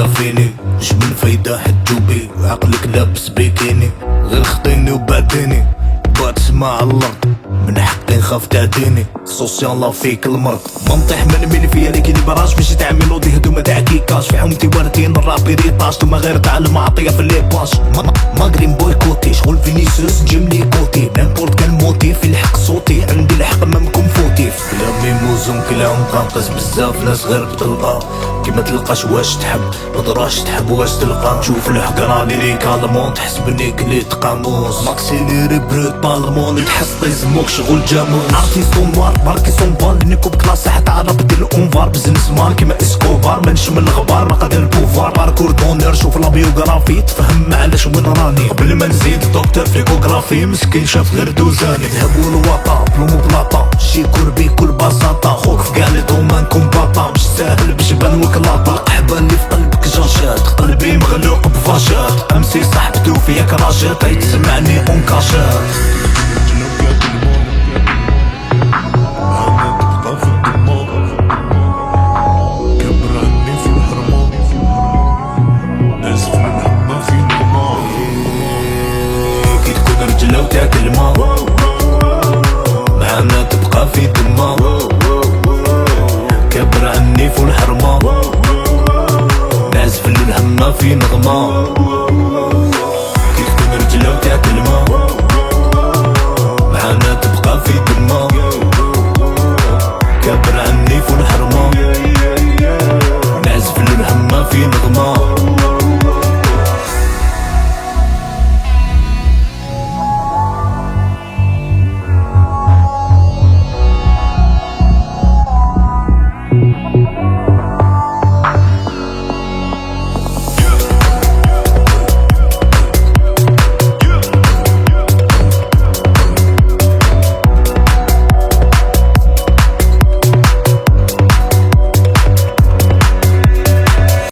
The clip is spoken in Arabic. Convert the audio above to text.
فيني مش من فايدة حجوبي عقلك لابس بيكيني غير خطيني وبعديني بعد تسمع الارض من حقي نخاف تعديني خصوصي الله فيك المرض منطيح من ملي فيا ليكي لي براش باش تعمل ودي هدوما تاع كيكاش في حومتي واردين الرابي ريطاش ثم غير تعلم عطيه في لي باش ما قريم بويكوتي شغل فينيسيوس نجمني كوتي نيمبورت كان موتي في الحق صوتي عندي الحق ممكم فوتي كلامي موزون كلام قنقص بزاف ناس غير بتلقى كيما تلقاش واش تحب ما تراش تحب واش تلقى نشوف الحق راني لي كالمون تحسب اني كليت قاموس ماكسيليري بروت بالمون تحس طيزموك شغل جاموس عرفتي سونوار ماركي سونبال نيكوب كلاس حتى عرب ديال الاونفار بزنس مان كيما اسكوبار ما نشم الغبار ما قادر البوفار باركور دونر شوف لا بيوغرافي تفهم علاش وين راني قبل ما نزيد دكتور فيكوغرافي مسكين شاف غير دوزاني ذهبوا الوطا بلومو بلاطا شي كوربي كل بساطة خوك في كاع لي دومان كومباطا مش ساهل باش يبان وكلاطا القحبة اللي في قلبك جاشات قلبي مغلوق بفاشات امسي صاحبتو فيا كراشات تسمعني اونكاشات لو تاكل ما معانا تبقى في دما كبر عني في الحرمة نعزف الهم في نغمة